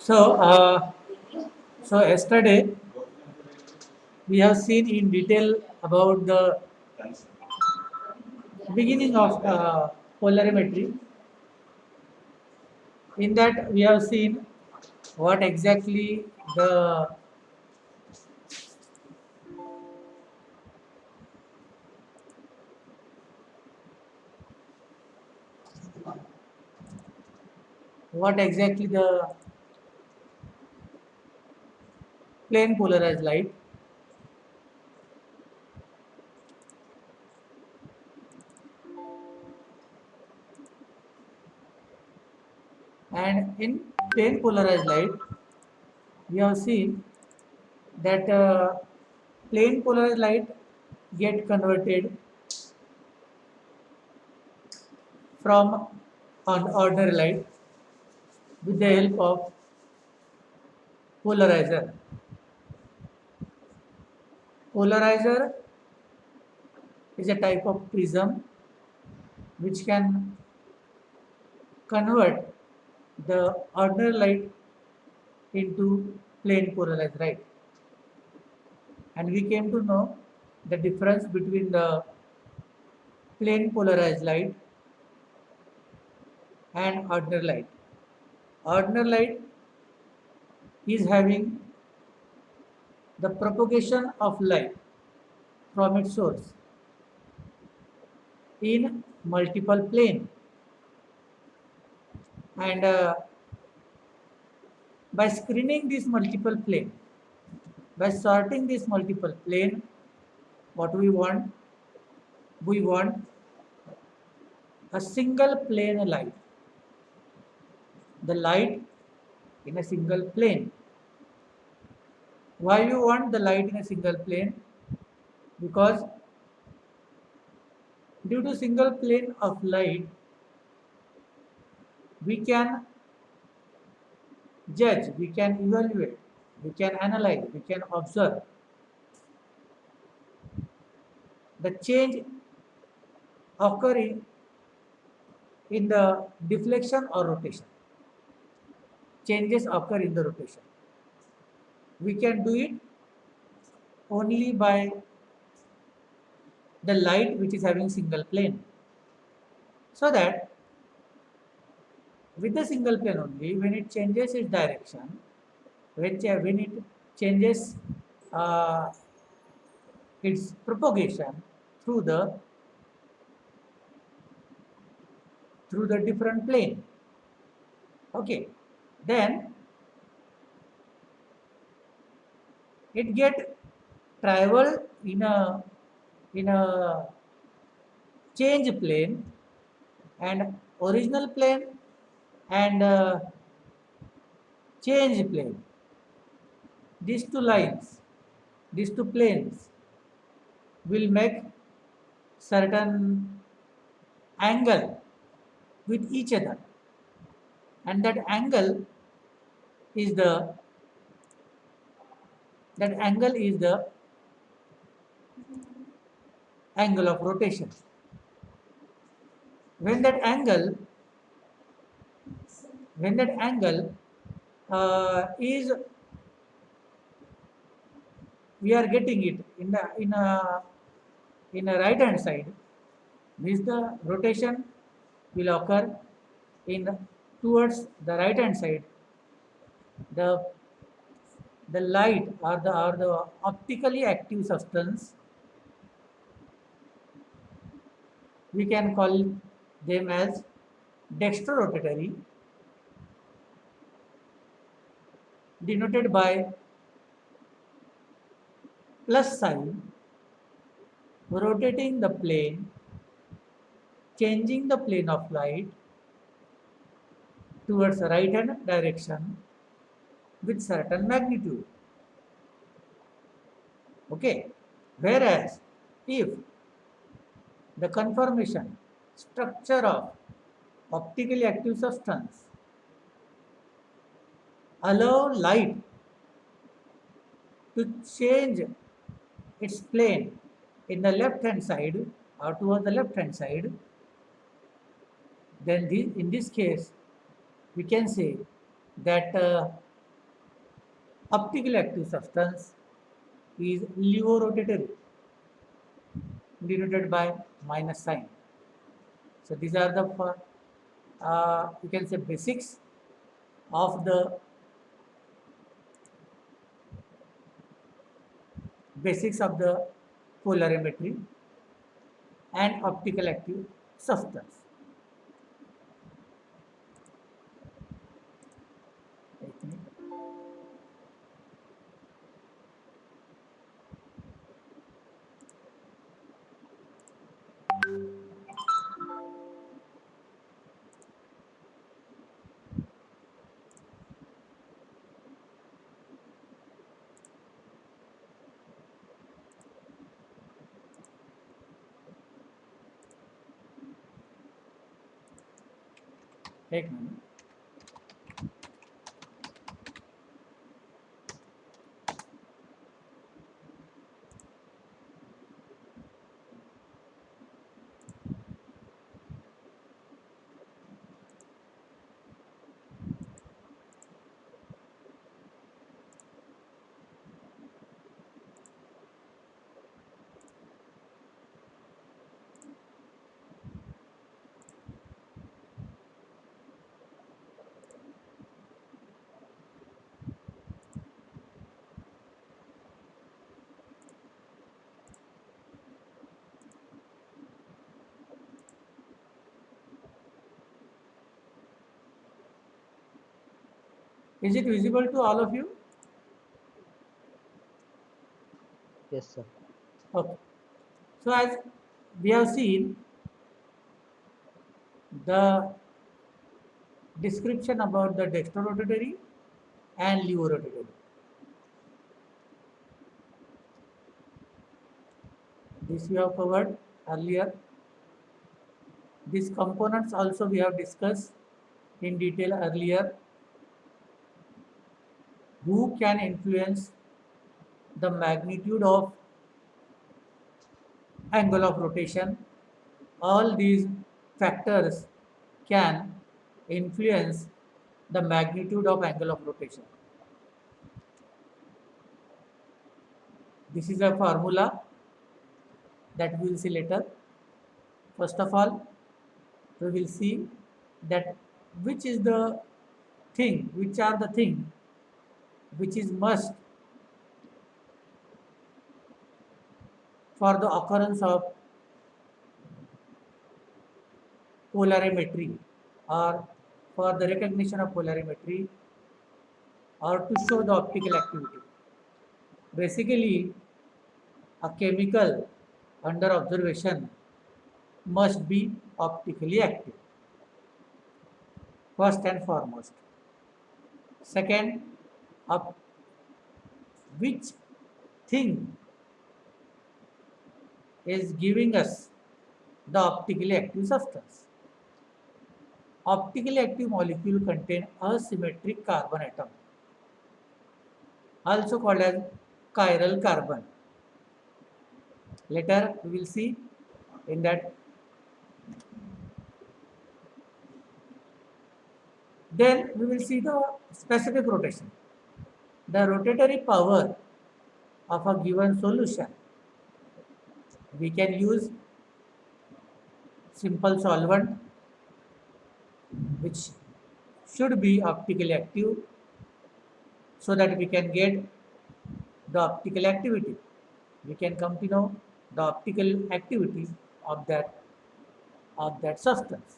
So, so yesterday we have seen in detail about the beginning of polarimetry. In that, we have seen what exactly the what exactly the plane polarized light, and in plane polarized light, we have seen that plane polarized light get converted from on ordinary light with the help of polarizer. Polarizer is a type of prism which can convert the ordinary light into plane polarized light. And we came to know the difference between the plane polarized light and ordinary light. Ordinary light is having the propagation of light from its source in multiple plane, and by screening this multiple plane, by sorting this multiple plane, what we want a single plane light, the light in a single plane. Why you want the light in a single plane? Because due to single plane of light, we can judge, we can evaluate, we can analyze, we can observe the change occurring in the deflection or rotation. Changes occur in the rotation. We can do it only by the light which is having single plane. So that with the single plane only, when it changes its direction, when it changes uh, its propagation through the different plane, okay, then it get travel in a change plane and original plane and change plane. These two lines, these two planes will make certain angle with each other, and is the that angle is the angle of rotation. When that angle is, we are getting it in a right hand side, means the rotation will occur in towards the right hand side. The the light or the optically active substance, we can call them as dextrorotatory, denoted by plus sign, rotating the plane, changing the plane of light towards the right hand direction with certain magnitude. Okay. Whereas if the conformation structure of optically active substance allow light to change its plane in the left hand side or towards the left hand side, then in this case we can say that Optical active substance is levorotatory, denoted by minus sign. So these are the you can say of the basics of the polarimetry and optical active substance. Take minute. Is it visible to all of you? Yes, sir. Okay. So as we have seen the description about the dextrorotatory and levorotatory. This we have covered earlier. These components also we have discussed in detail earlier. Who can influence the magnitude of angle of rotation? All these factors can influence the magnitude of angle of rotation. This is a formula that we will see later. First of all, we will see that which is the thing, which are the thing which is must for the occurrence of polarimetry or for the recognition of polarimetry or to show the optical activity. Basically, a chemical under observation must be optically active, first and foremost. Second, of which thing is giving us the optically active substance. Optically active molecule contain a symmetric carbon atom, also called as chiral carbon. Later we will see in that. Then we will see the specific rotation. The rotatory power of a given solution. We can use simple solvent which should be optically active so that we can get the optical activity. We can come to know the optical activity of that substance,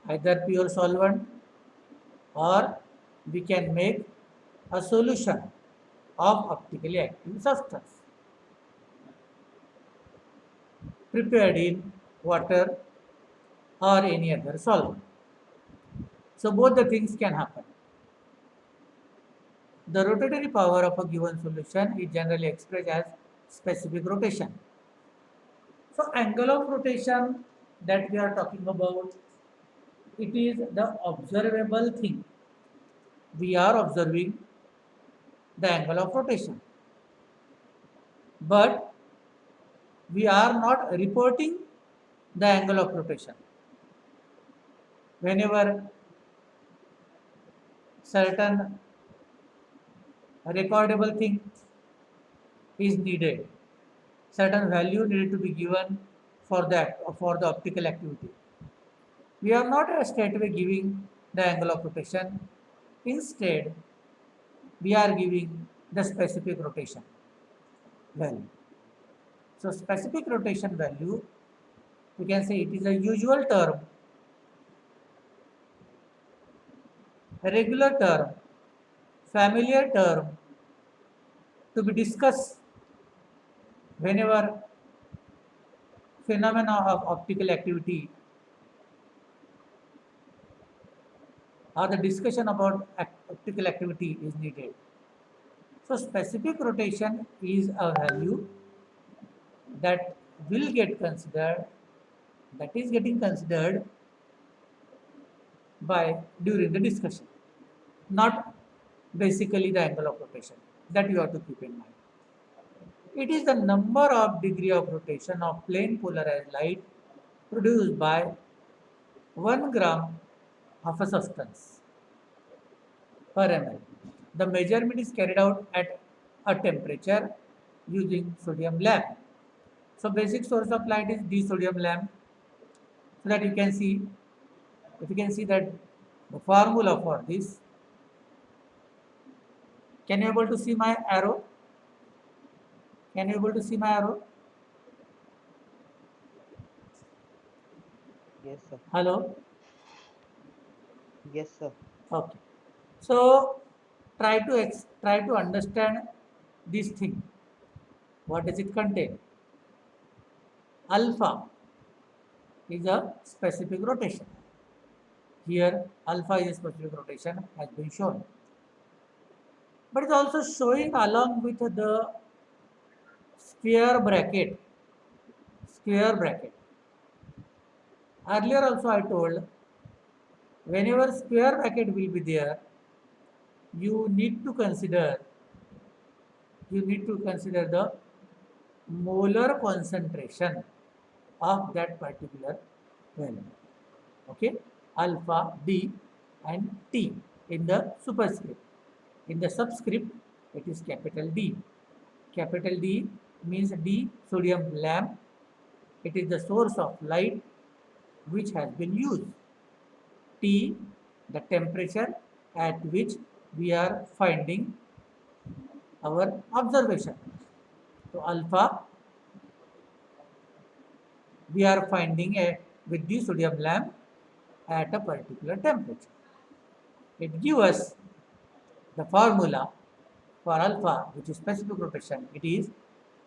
either pure solvent or we can make a solution of optically active substance prepared in water or any other solvent. So both the things can happen. The rotatory power of a given solution is generally expressed as specific rotation. So angle of rotation that we are talking about, it is the observable thing. We are observing the angle of rotation, but we are not reporting the angle of rotation. Whenever certain a recordable thing is needed. Certain value needed to be given for that, for the optical activity. We are not straightway giving the angle of rotation. Instead, we are giving the specific rotation value. So specific rotation value, we can say it is a usual term, a regular term, familiar term to be discussed whenever phenomena of optical activity or the discussion about optical activity is needed. So specific rotation is a value that will get considered, that is getting considered by during the discussion, not basically the angle of rotation. That you have to keep in mind. It is the number of degree of rotation of plane polarized light produced by 1 gram of a substance per ml. The measurement is carried out at a temperature using sodium lamp. So basic source of light is the sodium lamp. So that you can see, if you can see that the formula for this, can you able to see my arrow? Can you able to see my arrow? Yes, sir. Hello? Yes, sir. Okay. So try to understand this thing. What does it contain? Alpha is a specific rotation. Here alpha is a specific rotation has been shown. But it's also showing along with the square bracket. Square bracket. Earlier also I told, whenever square bracket will be there, you need to consider the molar concentration of that particular value. Okay, alpha, D and T in the superscript. In the subscript, it is capital D. Capital D means D sodium lamp. It is the source of light which has been used. T, the temperature at which we are finding our observation. So alpha, we are finding with the sodium lamp at a particular temperature. It gives us the formula for alpha, which is specific rotation. It is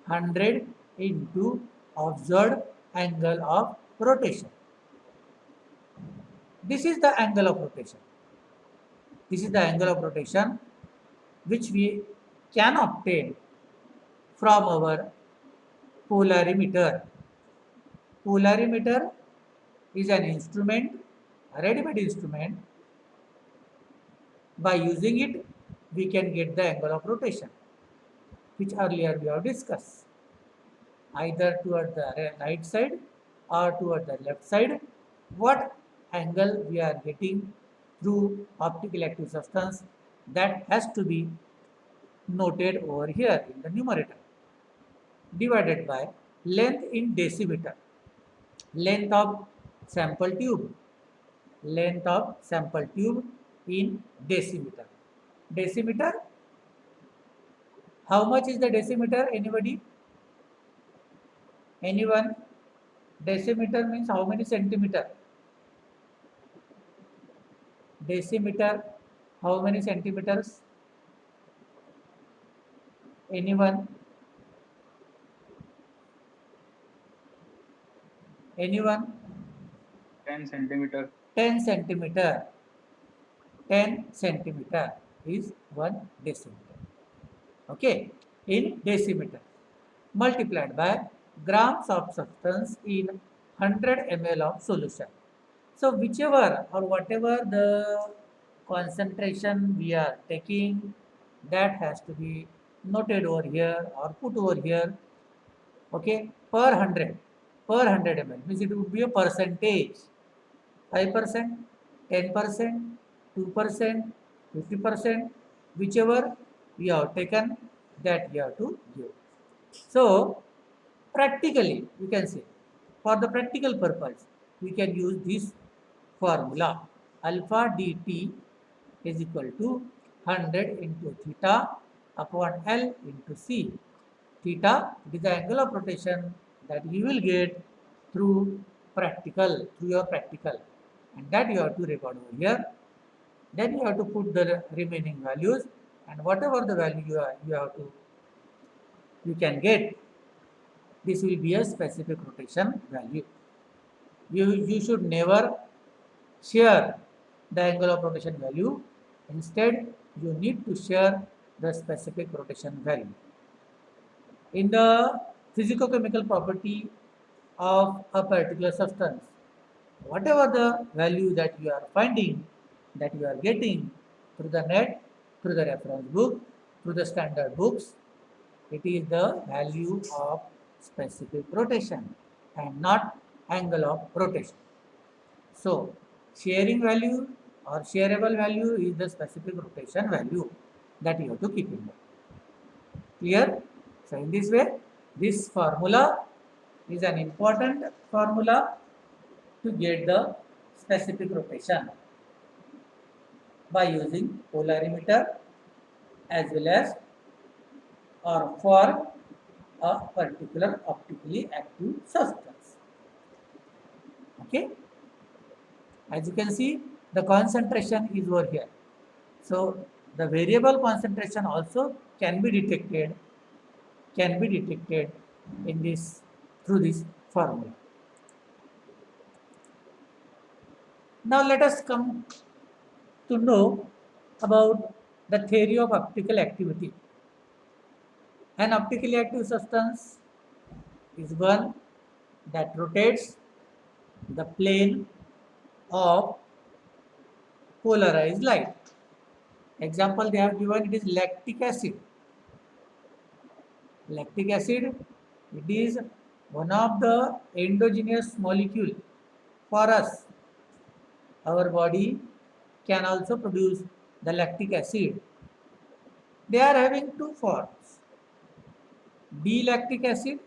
100 into observed angle of rotation. This is the angle of rotation. This is the angle of rotation which we can obtain from our polarimeter. Polarimeter is an instrument, a ready-made instrument. By using it, we can get the angle of rotation, which earlier we have discussed. Either toward the right side or toward the left side, what angle we are getting through optical active substance, that has to be noted over here in the numerator, divided by length in decimeter, length of sample tube, length of sample tube in decimeter. Decimeter, how much is the decimeter? Anybody? Anyone? Decimeter means how many centimeter? Decimeter, how many centimeters? Anyone? Anyone? 10 centimeter. 10 centimeter. 10 centimeter is 1 decimeter. Okay, in decimeter. Multiplied by grams of substance in 100 ml of solution. So whichever or whatever the concentration we are taking, that has to be noted over here or put over here. Okay, per 100 ml means it would be a percentage. 5%, 10%, 2%, 50%, whichever you have taken, that you have to give. So practically, we can say, for the practical purpose, we can use this formula. Alpha dt is equal to 100 into theta upon L into C. Theta is the angle of rotation that you will get through your practical, and that you have to record over here. Then you have to put the remaining values, and whatever the value you can get, this will be a specific rotation value. You should never share the angle of rotation value. Instead, you need to share the specific rotation value. In the physicochemical property of a particular substance, whatever the value that you are finding, that you are getting through the net, through the reference book, through the standard books, it is the value of specific rotation and not angle of rotation. So, sharing value or shareable value is the specific rotation value that you have to keep in mind. Clear? So, in this way, this formula is an important formula to get the specific rotation by using polarimeter as well as or for a particular optically active substance. Okay? As you can see, the concentration is over here. So the variable concentration also can be detected in this through this formula. Now let us come to know about the theory of optical activity. An optically active substance is one that rotates the plane of polarized light. Example they have given, it is lactic acid. Lactic acid, it is one of the endogenous molecule for us. Our body can also produce the lactic acid. They are having two forms: D-lactic acid,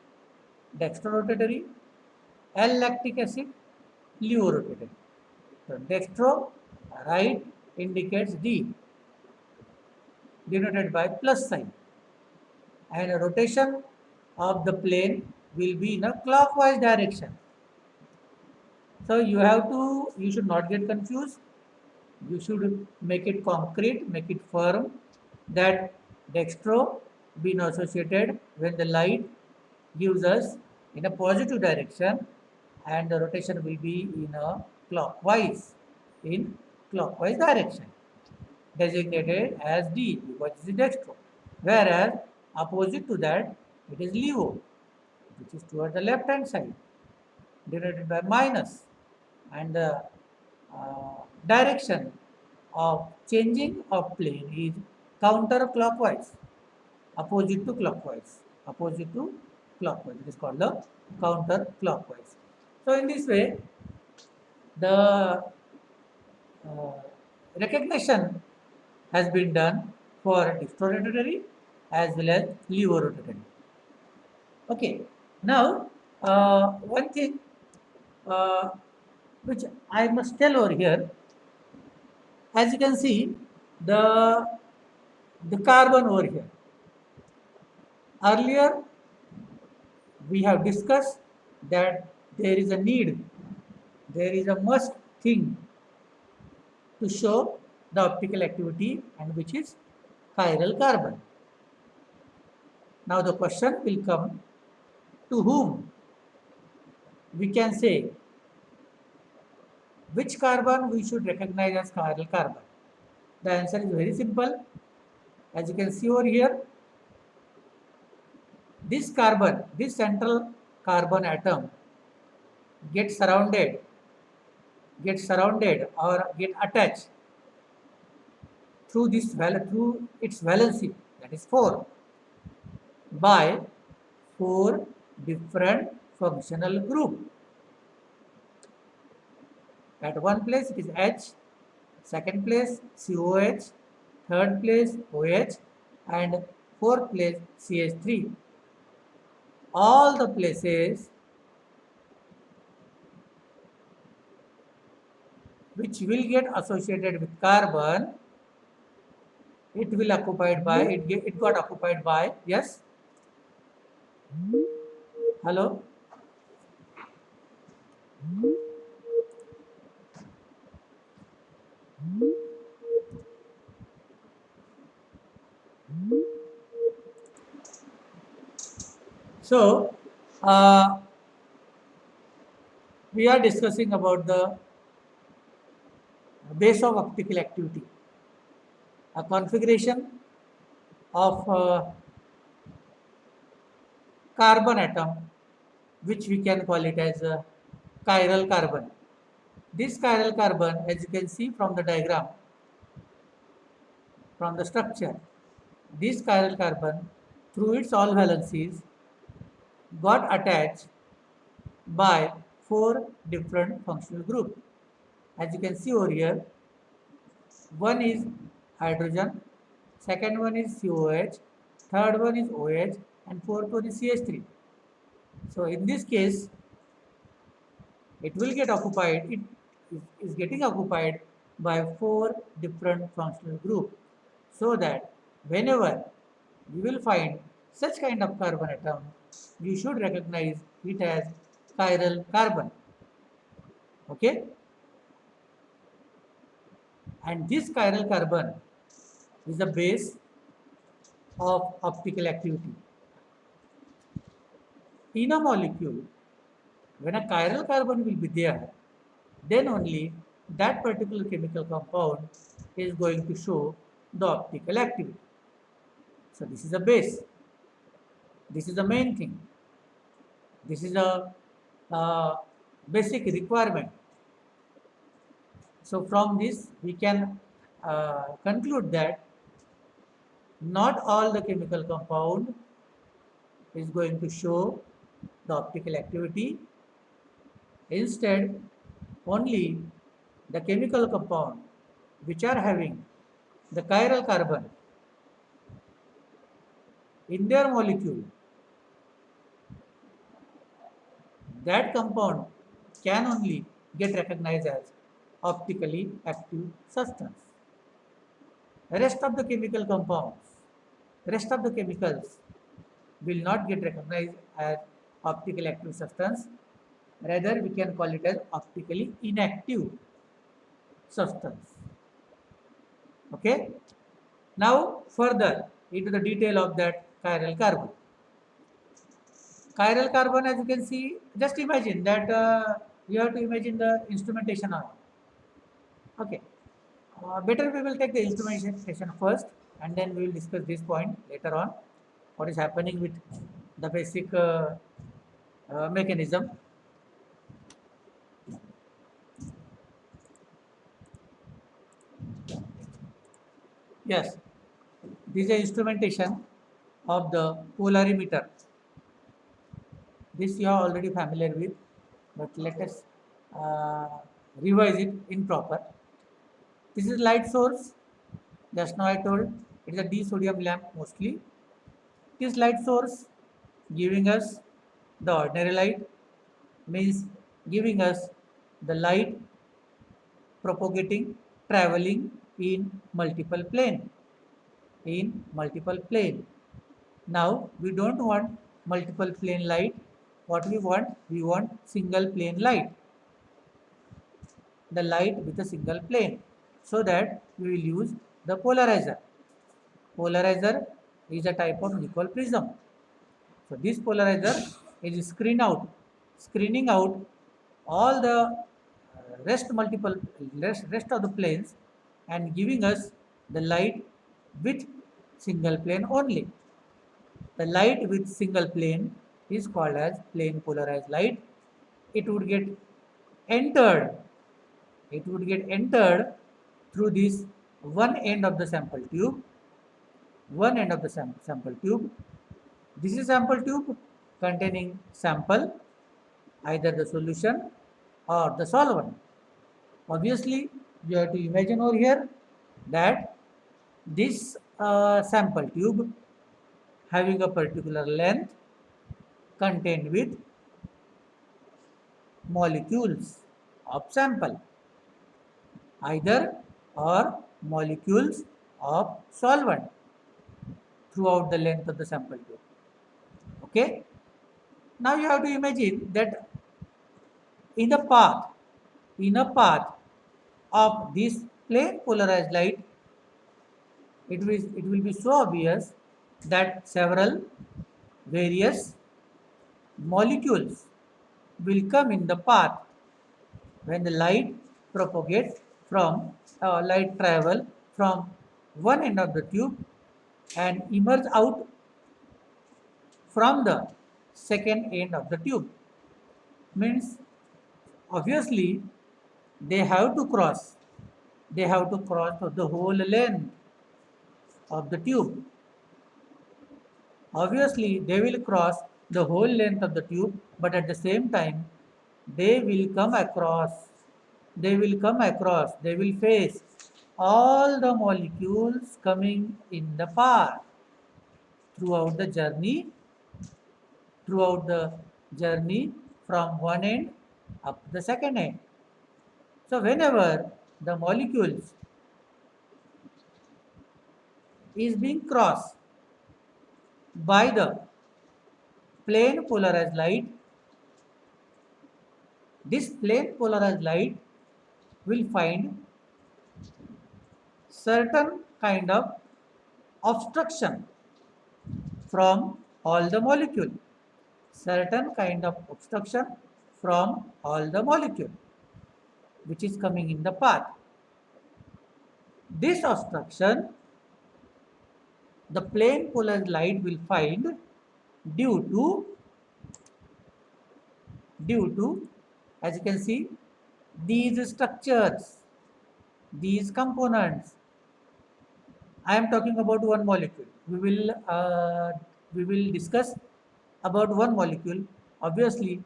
dextrorotatory, L-lactic acid, levorotatory. So dextro, right, indicates D, denoted by plus sign, and a rotation of the plane will be in a clockwise direction. So you should not get confused. You should make it concrete, make it firm, that dextro being associated when the light gives us in a positive direction, and the rotation will be in clockwise direction, designated as D because it is dextro. Whereas opposite to that, it is levo, which is toward the left hand side, denoted by minus, and the direction of changing of plane is counterclockwise, opposite to clockwise, it is called the counterclockwise. So in this way, the recognition has been done for dextrorotatory as well as levorotatory. Okay, now one thing which I must tell over here, as you can see, the carbon over here. Earlier, we have discussed that there is a must thing to show the optical activity, and which is chiral carbon. Now the question will come, to whom we can say which carbon we should recognize as chiral carbon. The answer is very simple. As you can see over here, this central carbon atom gets surrounded or get attached through its valency, that is 4, by 4 different functional group. At one place it is H, second place COH, third place OH, and fourth place CH3. All the places which will get associated with carbon, it will occupied by, it got occupied by, yes? Hello? So, we are discussing about the base of optical activity, a configuration of carbon atom, which we can call it as a chiral carbon. This chiral carbon, as you can see from the diagram, from the structure, this chiral carbon, through its all valencies, got attached by four different functional groups. As you can see over here, one is hydrogen, second one is COH, third one is OH, and fourth one is CH3. So in this case, it will get occupied, it is getting occupied by four different functional groups, so that whenever you will find such kind of carbon atom, you should recognize it as chiral carbon. Okay? And this chiral carbon is the base of optical activity. In a molecule, when a chiral carbon will be there, then only that particular chemical compound is going to show the optical activity. So this is the base. This is the main thing. This is a basic requirement. So from this we can conclude that not all the chemical compound is going to show the optical activity. Instead, only the chemical compound which are having the chiral carbon in their molecule, that compound can only get recognized as optically active substance. Rest of the chemical compounds, rest of the chemicals will not get recognized as optically active substance. Rather, we can call it as optically inactive substance. Okay. Now, further into the detail of that chiral carbon. Chiral carbon, as you can see, just imagine that you have to imagine the instrumentation arm. Okay. Better we will take the instrumentation first, and then we will discuss this point later on. What is happening with the basic mechanism. Yes, this is the instrumentation of the polarimeter. This you are already familiar with, but let us revise it in proper. This is light source. Just now I told it is a D-sodium lamp mostly. This light source giving us the ordinary light, means giving us the light propagating, traveling in multiple plane. Now we don't want multiple plane light. What we want? We want single plane light. The light with a single plane. So that we will use the polarizer. Polarizer is a type of Nicol prism. So this polarizer is screening out all the rest of the planes and giving us the light with single plane only. The light with single plane is called as plane polarized light. It would get entered through this one end of the sample tube. This is sample tube containing sample, either the solution or the solvent. Obviously, you have to imagine over here that this sample tube having a particular length contained with molecules of sample, either or molecules of solvent throughout the length of the sample tube. Okay. Now you have to imagine that in a path of this plane polarized light, it will be so obvious that several various molecules will come in the path when the light propagates from light travel from one end of the tube and emerge out from the second end of the tube. Means obviously they have to cross the whole length of the tube. Obviously they will cross the whole length of the tube, but at the same time they will face all the molecules coming in the path throughout the journey from one end up to the second end. So whenever the molecules is being crossed by the plane polarized light, this plane polarized light will find certain kind of obstruction from all the molecule, which is coming in the path. This obstruction the plane polarized light will find due to, as you can see, these structures, these components. I am talking about one molecule. We will discuss about one molecule. Obviously,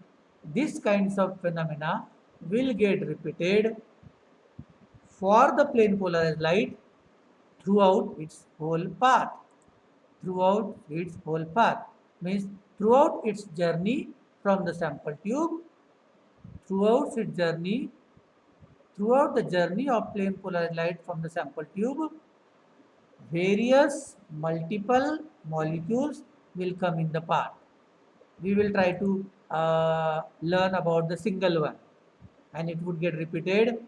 these kinds of phenomena will get repeated for the plane polarized light throughout its whole path. Means throughout its journey from the sample tube, throughout the journey of plane polarized light from the sample tube, various multiple molecules will come in the path. We will try to learn about the single one, and it would get repeated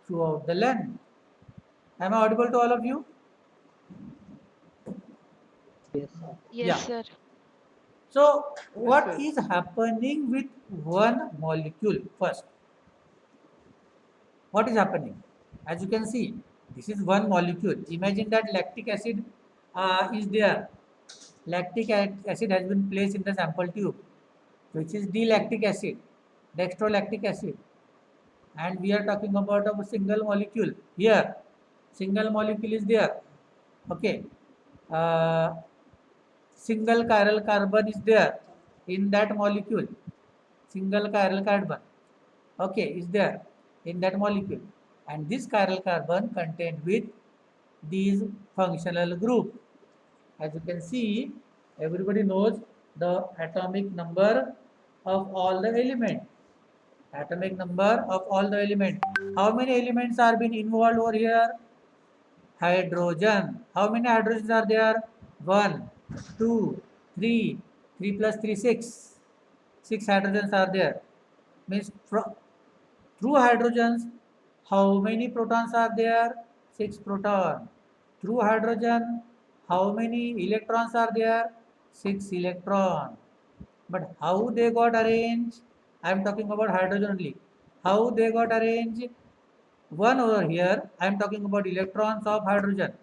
throughout the length. Am I audible to all of you? Yes. Yes, Yeah. sir. So what sir. is happening with one molecule first? What is happening? As you can see, this is one molecule. Imagine that lactic acid is there. Lactic acid has been placed in the sample tube, which is D-lactic acid, dextrolactic acid. And we are talking about a single molecule here. Single molecule is there. Okay. Single chiral carbon is there in that molecule. Single chiral carbon, okay, is there in that molecule, and this chiral carbon contained with these functional group. As you can see, everybody knows the atomic number of all the elements. Atomic number of all the elements. How many elements are being involved over here? Hydrogen. How many hydrogens are there? 1, 2, 3. 3 plus 3, 6. 6 hydrogens are there. Means through hydrogens, how many protons are there? 6 protons. Through hydrogen, how many electrons are there? 6 electrons. But how they got arranged? I am talking about hydrogen only. How they got arranged? One over here, I am talking about electrons of hydrogen.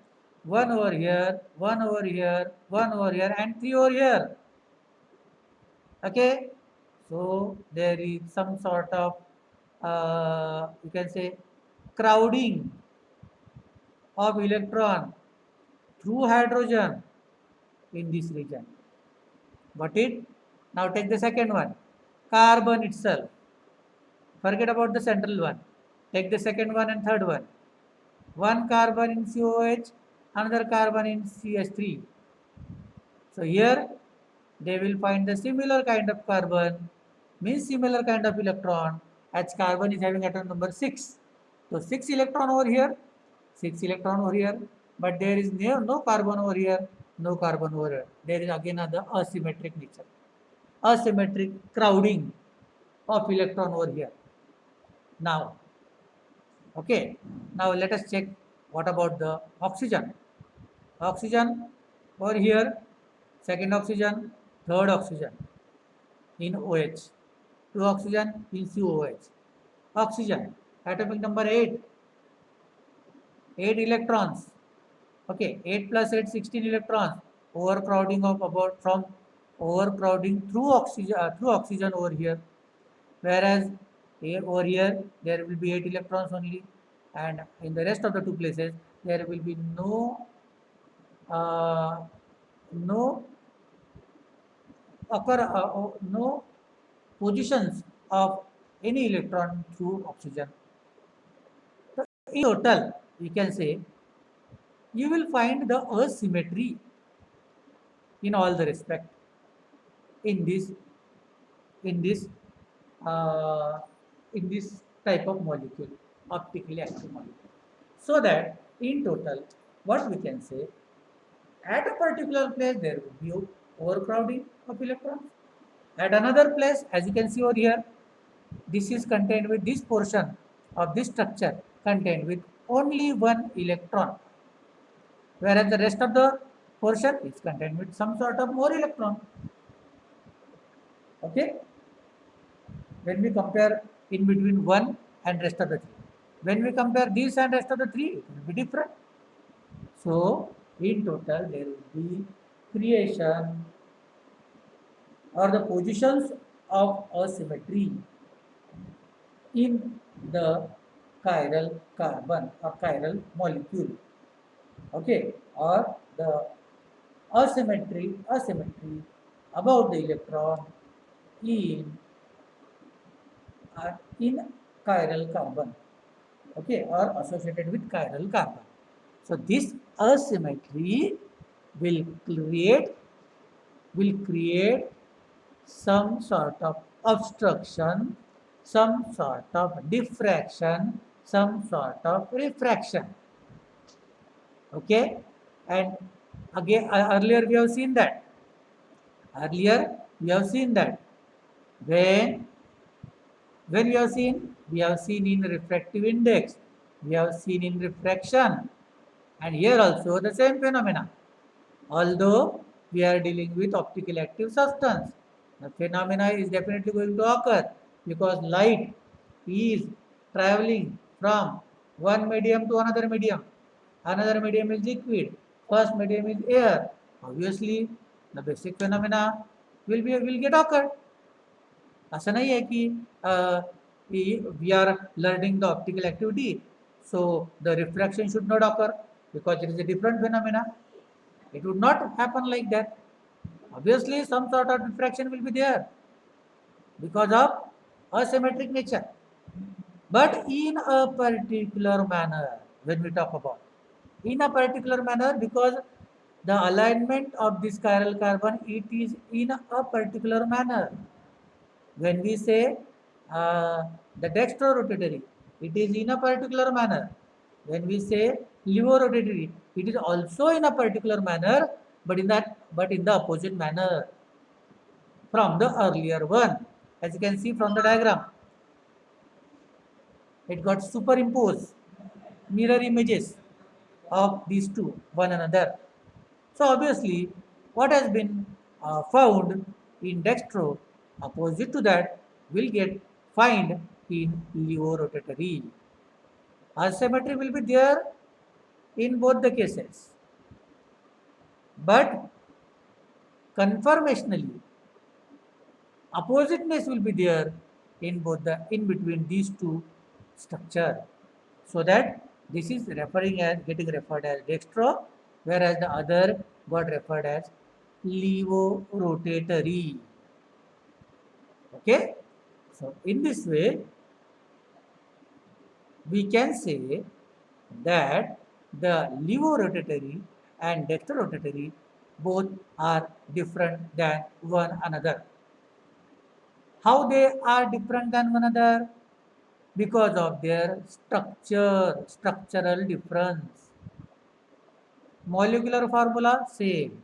One over here, one over here, one over here, and 3 over here. Okay, so there is some sort of you can say crowding of electron through hydrogen in this region. Got it? Now take the second one, carbon itself. Forget about the central one. Take the second one and third one. One carbon in COH, another carbon in CH3. So here they will find the similar kind of carbon, means similar kind of electron, as carbon is having atom number 6. So 6 electron over here, 6 electron over here, but there is no carbon over here, no carbon over here. There is again another asymmetric nature, asymmetric crowding of electron over here. Now, okay, now let us check what about the oxygen. Oxygen over here, second oxygen, third oxygen in OH, 2 oxygen in COH. Oxygen, atomic number 8, 8 electrons. Okay, 8 plus 8, 16 electrons. Overcrowding of about from overcrowding through oxygen over here. Whereas over here there will be 8 electrons only, and in the rest of the two places there will be uh, no no positions of any electron through oxygen. So in total, we can say you will find the asymmetry in all the respect in this in this uh, in this type of molecule, optically active molecule. So that in total, what we can say, at a particular place there will be overcrowding of electrons. At another place, as you can see over here, this is contained with this portion of this structure contained with only one electron, whereas the rest of the portion is contained with some sort of more electron. Okay, when we compare in between one and rest of the three, when we compare these and rest of the three, it will be different. So in total there will be creation or the positions of asymmetry in the chiral carbon or chiral molecule. Okay, or the asymmetry about the electron in in chiral carbon, okay, or associated with chiral carbon. So this asymmetry will create some sort of obstruction, some sort of diffraction, some sort of refraction. Okay, and again earlier we have seen that. Earlier we have seen that when we have seen in refractive index, we have seen in refraction, and here also the same phenomena. Although we are dealing with optical active substance, the phenomena is definitely going to occur because light is traveling from one medium to another medium. Another medium is liquid. First medium is air. Obviously, the basic phenomena will get occurred. असं नाही आहे की we are learning the optical activity, so the refraction should not occur because it is a different phenomena. It would not happen like that. Obviously, some sort of refraction will be there because of asymmetric nature. But in a particular manner, when we talk about in a particular manner, because the alignment of this chiral carbon, it is in a particular manner. When we say the dextrorotatory, it is in a particular manner. When we say levorotatory, it is also in a particular manner, but in the opposite manner from the earlier one. As you can see from the diagram, it got superimposed mirror images of these two one another. So obviously, what has been found in dextro, opposite to that, will get find in levorotatory. Asymmetry will be there in both the cases, but conformationally, oppositeness will be there in both the in between these two structure. So that this is getting referred as dextro, whereas the other got referred as levorotatory. Okay, so in this way we can say that the levorotatory and dextrorotatory both are different than one another. How they are different than one another? Because of their structural difference. Molecular formula same,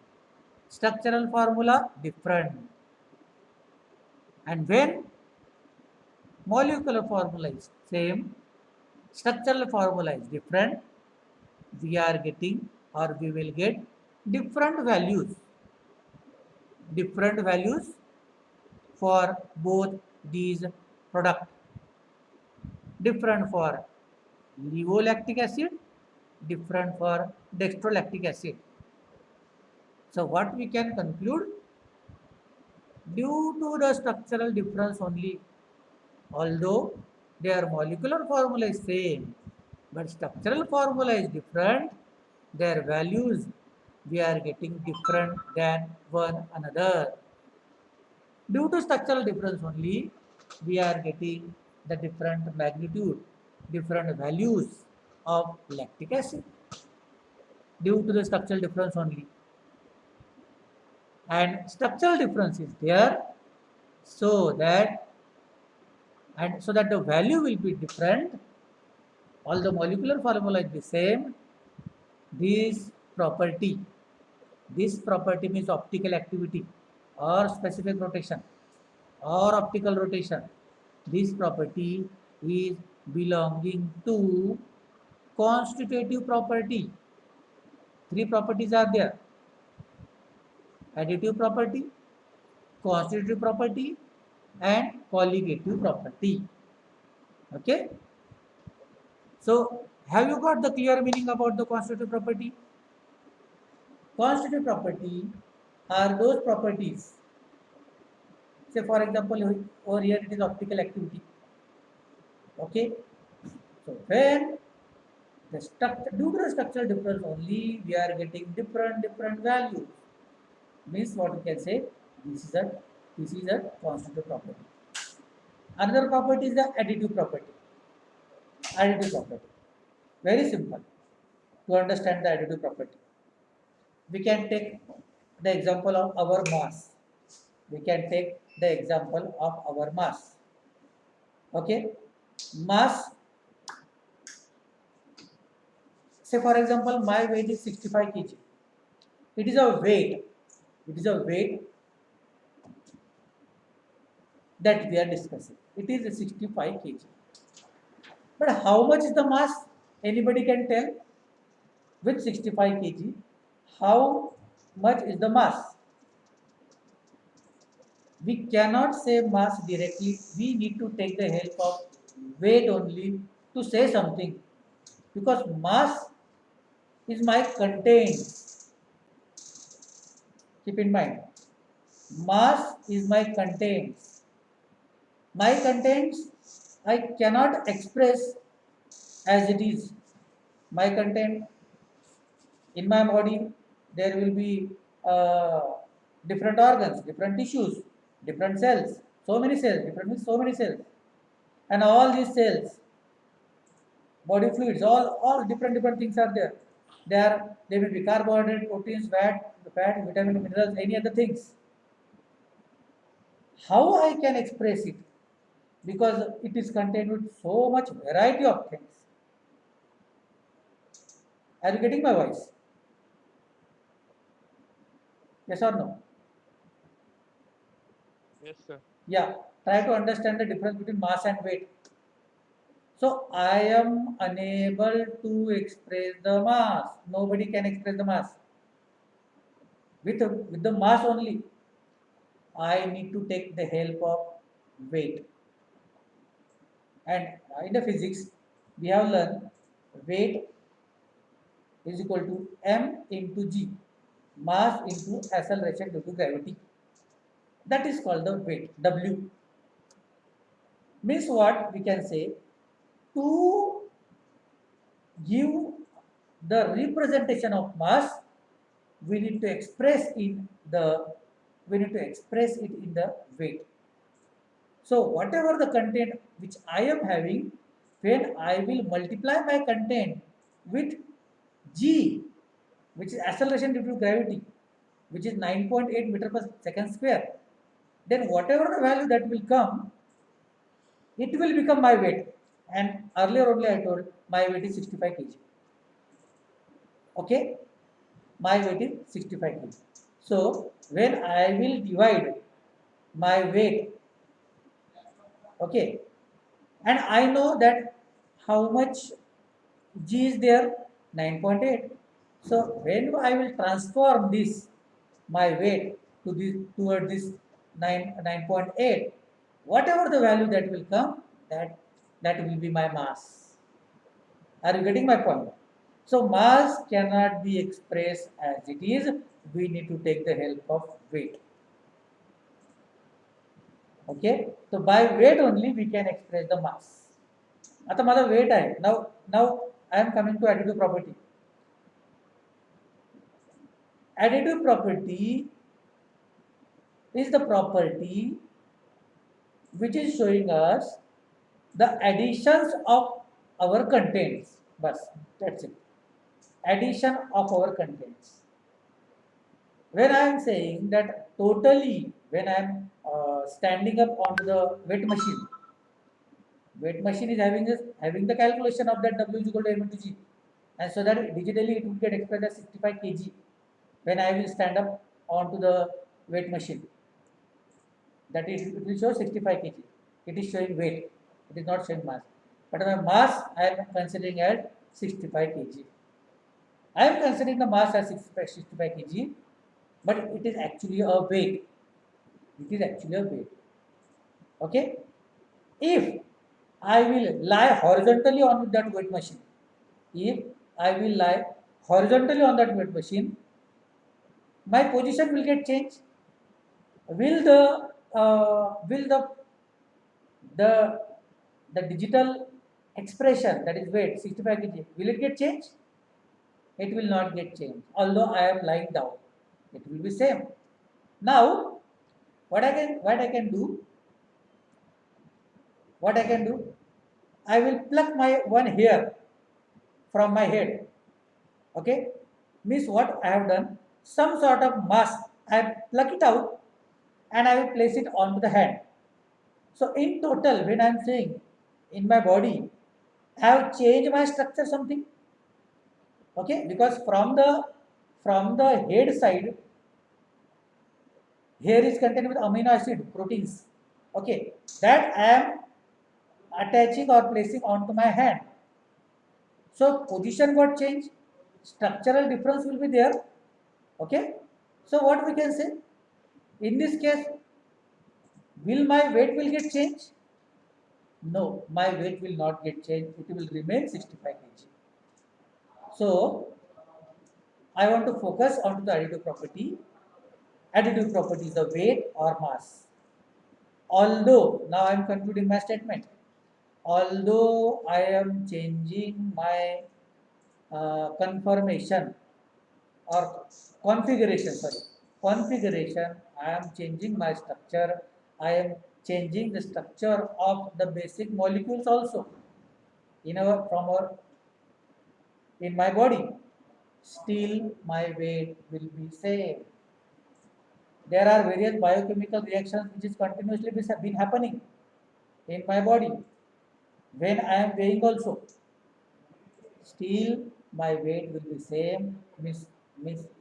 structural formula different. And when molecular formula is same, structural formula is different, we are getting or we will get different values. Different values for both these products. Different for levolactic acid, different for dextrolactic acid. So what we can conclude? Due to the structural difference only, although their molecular formula is same, but structural formula is different, their values we are getting different than one another. Due to structural difference only, we are getting the different magnitude, different values of lactic acid due to the structural difference only. And structural difference is there so that the value will be different. All the molecular formula is the same. This property, this property means optical activity or specific rotation or optical rotation. This property is belonging to constitutive property. Three properties are there: additive property, constitutive property, and colligative property. Okay. So, have you got the clear meaning about the constitutive property? Constitutive property are those properties. Say, for example, over here it is optical activity. Okay. So, when the structure, due to the structural difference only, we are getting different values. Means what we can say, this is a constitutive property. Another property is the additive property. Additive property. Very simple to understand the additive property. We can take the example of our mass. We can take the example of our mass. Okay, mass. Say for example, my weight is 65 kg. It is a weight. It is a weight that we are discussing. It is a 65 kg. But how much is the mass? Anybody can tell? With 65 kg, how much is the mass? We cannot say mass directly. We need to take the help of weight only to say something, because mass is my content. Keep in mind, mass is my contents. My contents I cannot express as it is. My content in my body, there will be different organs, different tissues, different cells, so many cells, different means so many cells, and all these cells, body fluids, all different things are there. They will be carbohydrate, proteins, fat, vitamin, minerals, any other things. How I can express it? Because it is contained with so much variety of things. Are you getting my voice? Yes or no? Yes, sir. Yeah. Try to understand the difference between mass and weight. So I am unable to express the mass. Nobody can express the mass. With the mass only, I need to take the help of weight. And in the physics, we have learned weight is equal to m into g, mass into acceleration due to gravity. That is called the weight, W. Means what we can say, to give the representation of mass, we need to express it in the weight. So whatever the content which I am having, when I will multiply my content with G, which is acceleration due to gravity, which is 9.8 meter per second square, then whatever the value that will come, it will become my weight. And earlier only I told my weight is 65 kg. Okay, my weight is 65 kg. So when I will divide my weight, okay, and I know that how much G is there, 9.8. So when I will transform this my weight to this toward this 9.8, whatever the value that will come, that will be my mass. Are you getting my point? So mass cannot be expressed as it is. We need to take the help of weight. Okay. So by weight only we can express the mass. आता माझा weight आहे. Now I am coming to additive property. Additive property is the property which is showing us the additions of our contents. Bas, that's it. Addition of our contents. When I am saying that totally, when I am standing up onto the weight machine is having the calculation of that W is equal to m into g, and so that digitally it will get expressed as 65 kg when I will stand up onto the weight machine. That is, it will show 65 kg. It is showing weight. It is not showing mass. But my mass I am considering as 65 kg. I am considering the mass as 65 kg, but it is actually a weight. It is actually a weight. Okay? If I will lie horizontally on that weight machine, if I will lie horizontally on that weight machine, my position will get changed. Will the digital expression, that is weight 65 kg, will it get changed? It will not get changed. Although I am lying down, it will be same. Now, what I can do? I will pluck my one hair from my head. Okay, means what I have done? Some sort of mass, I pluck it out and I will place it onto the hand. So in total, when I am saying in my body, I have changed my structure something. Okay, because from the head side, hair is contained with amino acid proteins. Okay, that I am attaching or placing onto my hand. So position got changed, structural difference will be there. Okay, so what we can say in this case, will my weight will get changed? No, my weight will not get changed. It will remain 65 kg. So I want to focus on the additive property. Additive property is the weight or mass. Although, now I am concluding my statement. Although I am changing my conformation or configuration, I am changing my structure. I am changing the structure of the basic molecules also in my body. Still, my weight will be same. There are various biochemical reactions which is continuously been happening in my body. When I am weighing also, still my weight will be same. Means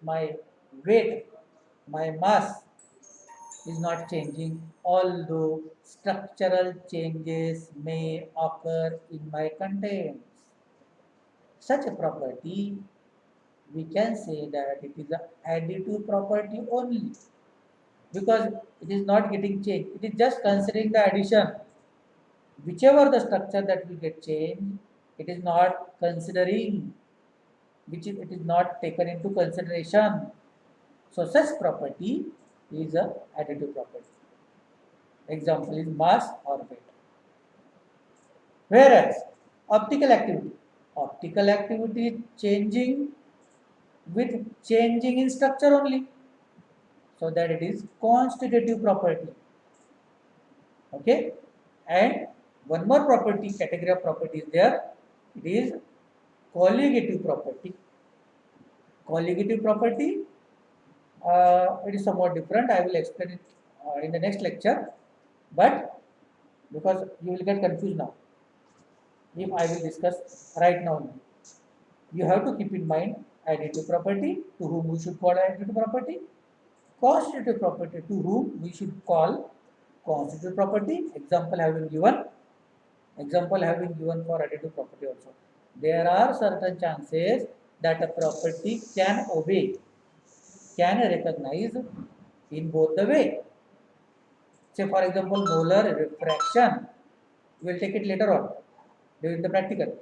my weight, my mass is not changing, although structural changes may occur in my contents. Such a property, we can say that it is an additive property only, because it is not getting changed. It is just considering the addition. Whichever the structure that will get changed, it is not considering, it is not taken into consideration. So such property is a additive property. Example is mass or weight. Whereas optical activity is changing with changing in structure only, so that it is constitutive property. Okay, and one more property, category of property is there. It is colligative property. Colligative property, it is somewhat different. I will explain it in the next lecture, but because you will get confused now if I will discuss right now. You have to keep in mind additive property, to whom we should call additive property, constitutive property, to whom we should call constitutive property. Example having given for additive property also. There are certain chances that a property can obey, can recognize in both the way. Say for example, molar refraction. We will take it later on during the practical.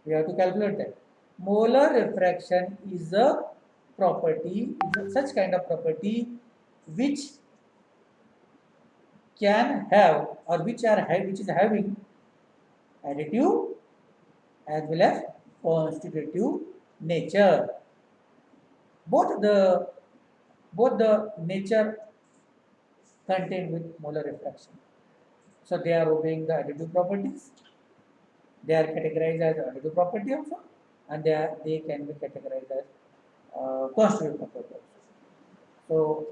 We have to calculate that. Molar refraction is a property, such kind of property which can have or which is having additive as well as constitutive nature. Both the nature contained with molar refraction. So they are obeying the additive properties. They are categorized as additive property also, and they can be categorized as constitutive property also. So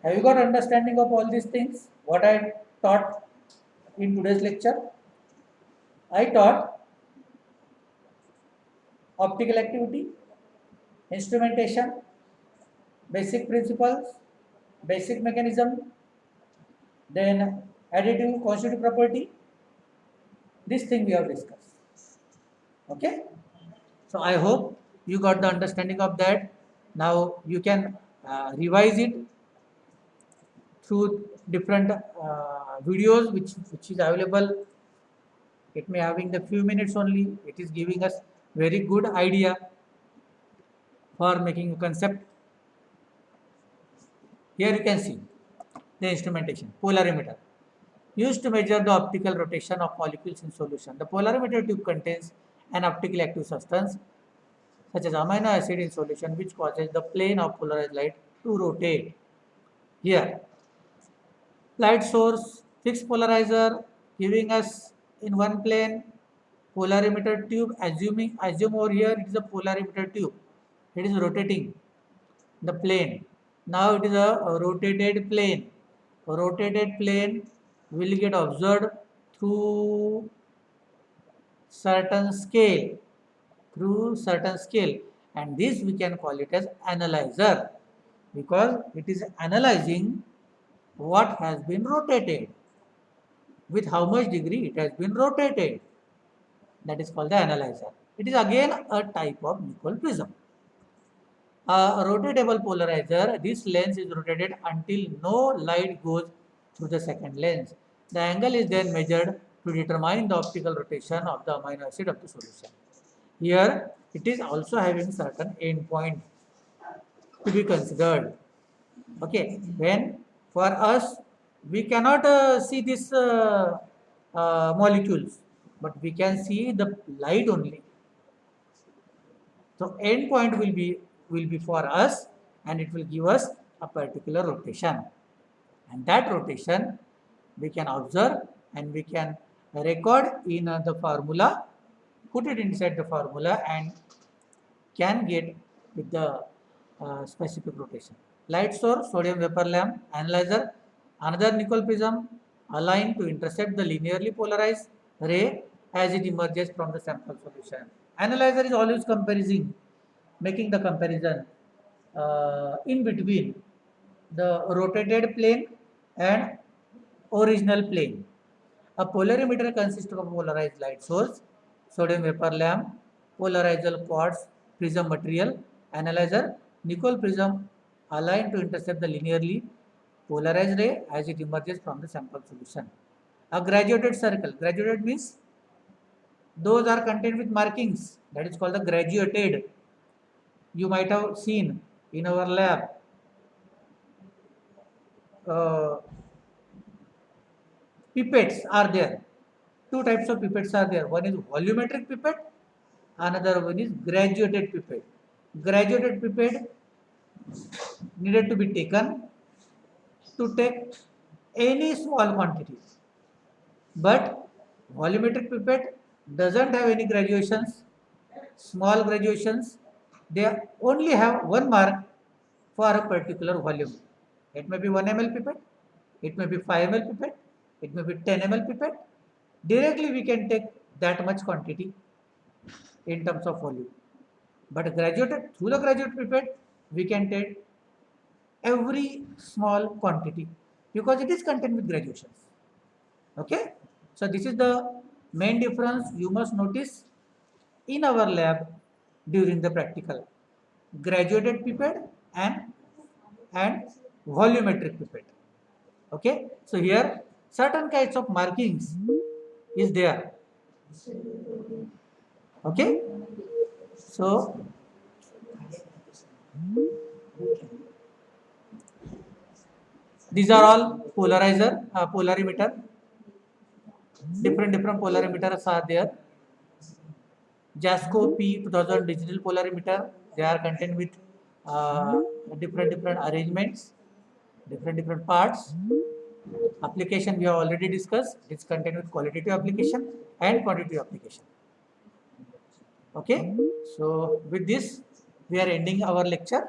have you got understanding of all these things? What I taught in today's lecture? I taught optical activity, instrumentation, basic principles, basic mechanism, then additive constitutive property. This thing we have discussed. Okay. So I hope you got the understanding of that. Now you can revise it through different videos which is available. It may having the few minutes only. It is giving us very good idea for making a concept. Here you can see the instrumentation, polarimeter, used to measure the optical rotation of molecules in solution. The polarimeter tube contains an optically active substance such as amino acid in solution, which causes the plane of polarized light to rotate. Here, light source, fixed polarizer, giving us in one plane, polarimeter tube, assume over here it is a polarimeter tube. It is rotating the plane. Now it is a rotated plane. A rotated plane will get observed through certain scale, and this we can call it as analyzer, because it is analyzing what has been rotated, with how much degree it has been rotated. That is called the analyzer. It is again a type of nickel prism. A rotatable polarizer, this lens is rotated until no light goes through the second lens. The angle is then measured to determine the optical rotation of the amino acid of the solution. Here it is also having certain endpoint to be considered. Okay, when for us we cannot see these molecules, but we can see the light only. So endpoint will be for us, and it will give us a particular rotation, and that rotation we can observe and we can record in the formula, put it inside the formula, and can get with the specific rotation. Light source, sodium vapor lamp, analyzer, another nickel prism aligned to intercept the linearly polarized ray as it emerges from the sample solution. Analyzer is always making the comparison in between the rotated plane and original plane. A polarimeter consists of a polarized light source, sodium vapor lamp, polarizal quartz prism material, analyzer, nickel prism aligned to intercept the linearly polarized ray as it emerges from the sample solution. A graduated circle. Graduated means those are contained with markings. That is called the graduated. You might have seen in our lab. Pipettes are there. Two types of pipettes are there. One is volumetric pipette, another one is graduated pipette. Graduated pipette needed to be taken to take any small quantity, but volumetric pipette doesn't have any graduations, small graduations, they only have one mark for a particular volume. It may be 1 ml pipette, it may be 5 ml pipette, it may be 10 ml pipette. Directly we can take that much quantity in terms of volume. But graduated through the graduate pipette, we can take every small quantity because it is contained with graduations. Okay, so this is the main difference you must notice in our lab during the practical: graduated pipette and volumetric pipette. Okay, so here certain kinds of markings is there. Okay, so these are all polarimeter. Different polarimeters are there. Jasco P 2000 digital polarimeter. They are contained with different arrangements, different parts. Application we have already discussed. It's contained with qualitative application and quantitative application. Okay. So with this, we are ending our lecture.